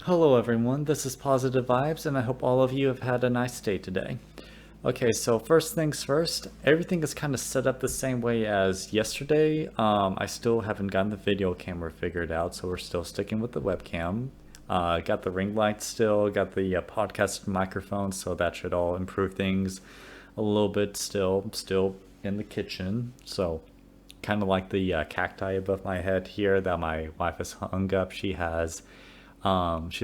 Hello everyone, this is Positive Vibes and I hope all of you have had a nice day today. Okay, so first things first, everything is kind of set up the same way as yesterday. I still haven't gotten the video camera figured out, so we're still sticking with the webcam. Got the ring light still, got the podcast microphone, so that should all improve things a little bit still in the kitchen. So kind of like the cacti above my head here that my wife has hung up. She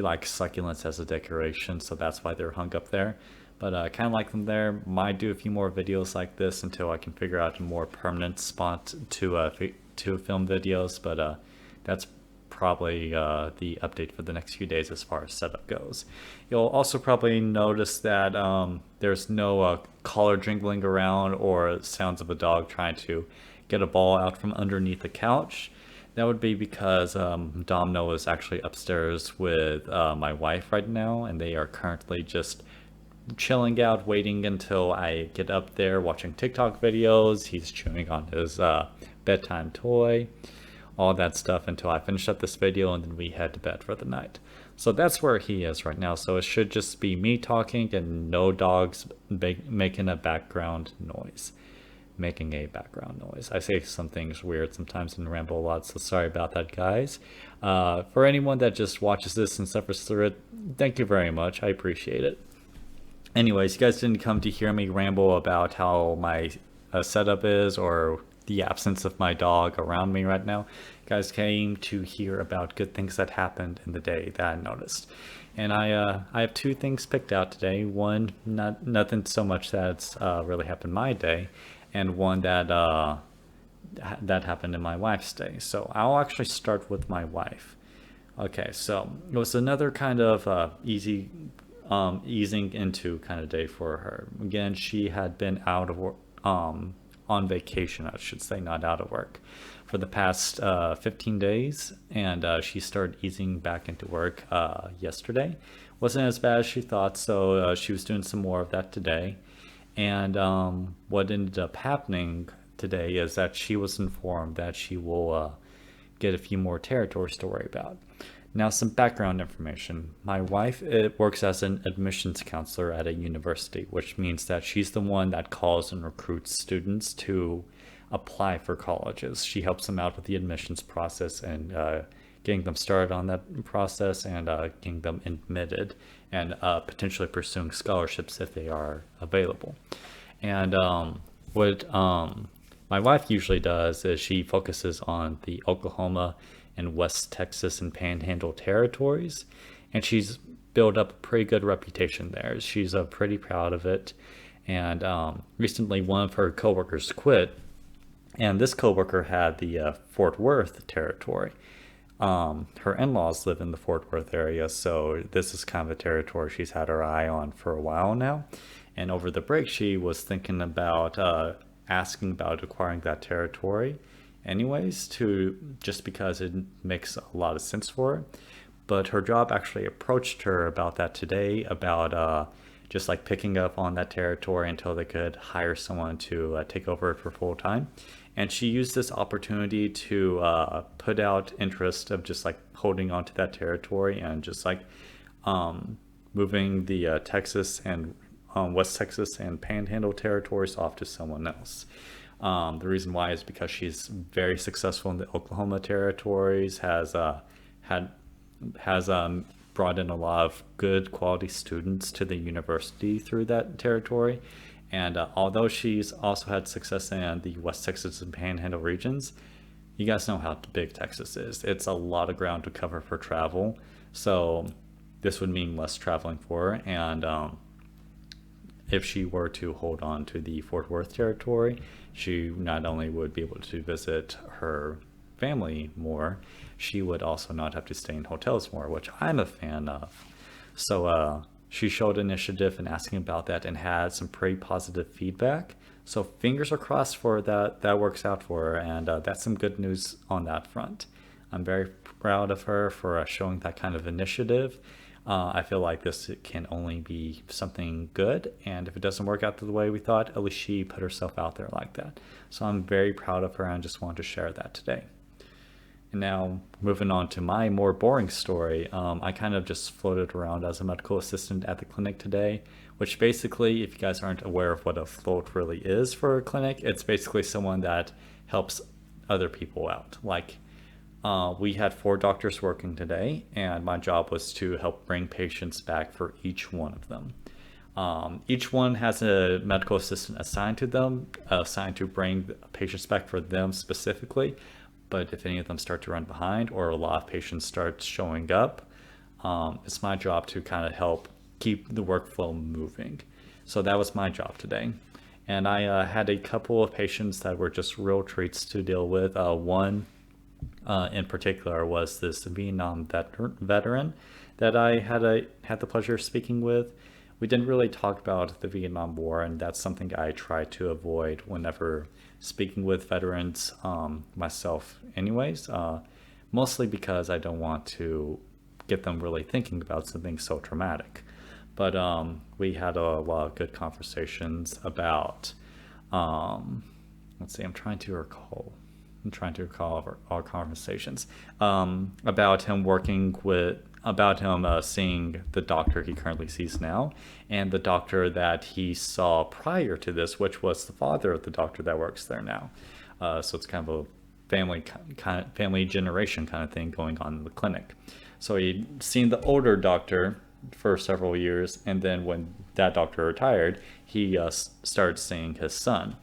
likes succulents as a decoration, so that's why they're hung up there. But kind of like them there. Might do a few more videos like this until I can figure out a more permanent spot to film videos. But that's probably the update for the next few days as far as setup goes. You'll also probably notice that there's no collar jingling around or sounds of a dog trying to get a ball out from underneath the couch. That would be because Domino is actually upstairs with my wife right now, and they are currently just chilling out, waiting until I get up there watching TikTok videos. He's chewing on his bedtime toy, all that stuff until I finish up this video, and then we head to bed for the night. So that's where he is right now. So it should just be me talking and no dogs making a background noise making a background noise. I say some things weird sometimes and ramble a lot, so sorry about that, guys. For anyone that just watches this and suffers through it, thank you very much. I appreciate it. Anyways, you guys didn't come to hear me ramble about how my setup is or the absence of my dog around me right now. You guys came to hear about good things that happened in the day that I noticed. And I have two things picked out today. One, nothing so much that's really happened my day, and one that happened in my wife's day. So I'll actually start with my wife. Okay, so it was another kind of easing into kind of day for her. Again, she had been out of work, on vacation, I should say, not out of work, for the past 15 days, and she started easing back into work yesterday. Wasn't as bad as she thought, so she was doing some more of that today. And what ended up happening today is that she was informed that she will get a few more territories to worry about. Now, some background information. My wife works as an admissions counselor at a university, which means that she's the one that calls and recruits students to apply for colleges. She helps them out with the admissions process and getting them started on that process and getting them admitted and potentially pursuing scholarships if they are available. And what my wife usually does is she focuses on the Oklahoma and West Texas and Panhandle territories, and she's built up a pretty good reputation there. She's pretty proud of it. And recently, one of her coworkers quit, and this coworker had the Fort Worth territory. Her in-laws live in the Fort Worth area, so this is kind of a territory she's had her eye on for a while now. And over the break, she was thinking about asking about acquiring that territory anyways, to just because it makes a lot of sense for her. But her job actually approached her about that today, about just like picking up on that territory until they could hire someone to take over it for full time. And she used this opportunity to put out interest of just like holding on to that territory and just like moving the Texas and West Texas and Panhandle territories off to someone else. The reason why is because she's very successful in the Oklahoma territories, has brought in a lot of good quality students to the university through that territory. And although she's also had success in the West Texas and Panhandle regions, you guys know how big Texas is. It's a lot of ground to cover for travel. So this would mean less traveling for her. And if she were to hold on to the Fort Worth territory, she not only would be able to visit her family more, she would also not have to stay in hotels more, which I'm a fan of. So she showed initiative in asking about that and had some pretty positive feedback. So fingers are crossed for that. That works out for her, and that's some good news on that front. I'm very proud of her for showing that kind of initiative. I feel like this can only be something good, and if it doesn't work out the way we thought, at least she put herself out there like that. So I'm very proud of her and just wanted to share that today. And now, moving on to my more boring story, I kind of just floated around as a medical assistant at the clinic today, which basically, if you guys aren't aware of what a float really is for a clinic, it's basically someone that helps other people out. Like, we had 4 doctors working today, and my job was to help bring patients back for each one of them. Each one has a medical assistant assigned to them, assigned to bring patients back for them specifically. But if any of them start to run behind or a lot of patients start showing up, it's my job to kind of help keep the workflow moving. So that was my job today. And I had a couple of patients that were just real treats to deal with. One in particular was this Vietnam veteran that I had the pleasure of speaking with. We didn't really talk about the Vietnam War, and that's something I try to avoid whenever speaking with veterans myself anyways, mostly because I don't want to get them really thinking about something so traumatic. But we had a lot of good conversations about, let's see, I'm trying to recall our conversations about him seeing the doctor he currently sees now, and the doctor that he saw prior to this, which was the father of the doctor that works there now. So it's kind of a family generation kind of thing going on in the clinic. So he'd seen the older doctor for several years, and then when that doctor retired, he started seeing his son.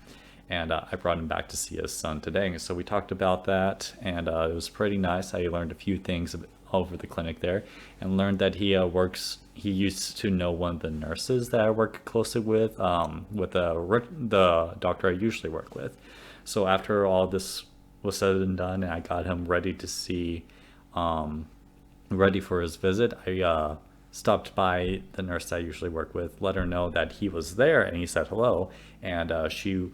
And I brought him back to see his son today. So we talked about that, and it was pretty nice. I learned a few things over the clinic there, and learned that he used to know one of the nurses that I work closely with the doctor I usually work with. So after all this was said and done, and I got him ready to see, ready for his visit, I stopped by the nurse I usually work with, let her know that he was there, and he said hello, and she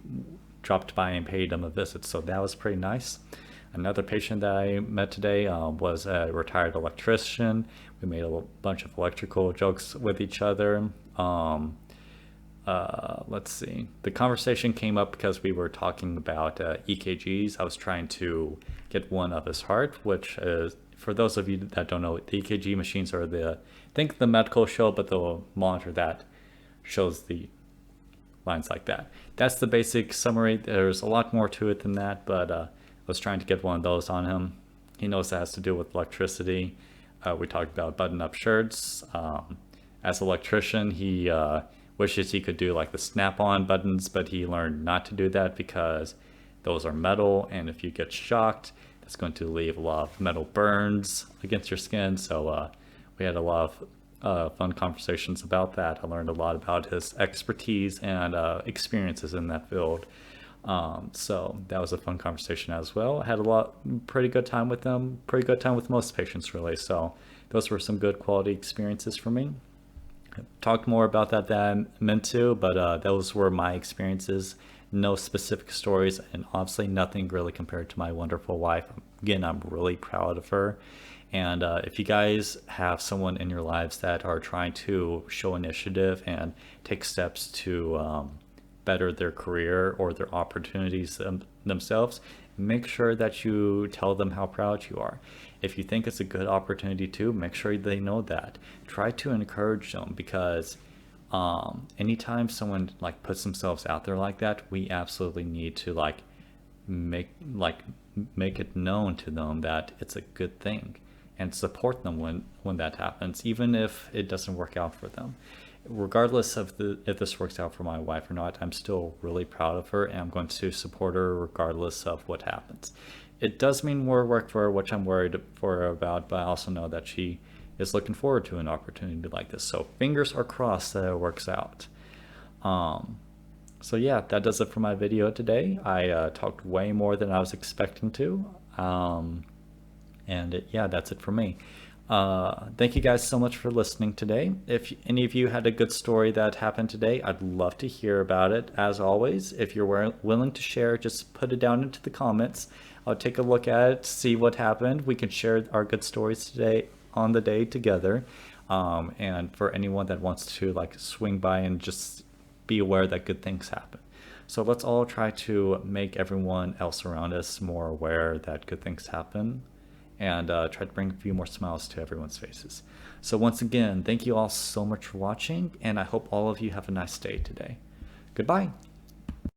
dropped by and paid him a visit. So that was pretty nice. Another patient that I met today was a retired electrician. We made a bunch of electrical jokes with each other. Let's see. The conversation came up because we were talking about EKGs. I was trying to get one of his heart, which is, for those of you that don't know, the EKG machines are think the medical show, but the monitor that shows the lines like that. That's the basic summary. There's a lot more to it than that, but I was trying to get one of those on him. He knows that has to do with electricity. We talked about button-up shirts. As an electrician, he wishes he could do like the snap-on buttons, but he learned not to do that because those are metal, and if you get shocked, that's going to leave a lot of metal burns against your skin. So we had a lot of fun conversations about that. I learned a lot about his expertise and experiences in that field. So that was a fun conversation as well. I had pretty good time with them, pretty good time with most patients really. So those were some good quality experiences for me. I talked more about that than I meant to, but those were my experiences. No specific stories, and obviously nothing really compared to my wonderful wife. Again, I'm really proud of her. And if you guys have someone in your lives that are trying to show initiative and take steps to better their career or their opportunities themselves, make sure that you tell them how proud you are. If you think it's a good opportunity too, make sure they know that. Try to encourage them, because anytime someone like puts themselves out there like that, we absolutely need to make it known to them that it's a good thing, and support them when that happens, even if it doesn't work out for them. Regardless of if this works out for my wife or not, I'm still really proud of her, and I'm going to support her regardless of what happens. It does mean more work for her, which I'm worried for her about, but I also know that she is looking forward to an opportunity like this. So fingers are crossed that it works out. So yeah, that does it for my video today. I talked way more than I was expecting to. Yeah, that's it for me. Thank you guys so much for listening today. If any of you had a good story that happened today, I'd love to hear about it. As always, if you're willing to share, just put it down into the comments. I'll take a look at it, see what happened. We can share our good stories today on the day together. And for anyone that wants to swing by and just be aware that good things happen. So let's all try to make everyone else around us more aware that good things happen. and try to bring a few more smiles to everyone's faces. So once again, thank you all so much for watching, and I hope all of you have a nice day today. Goodbye.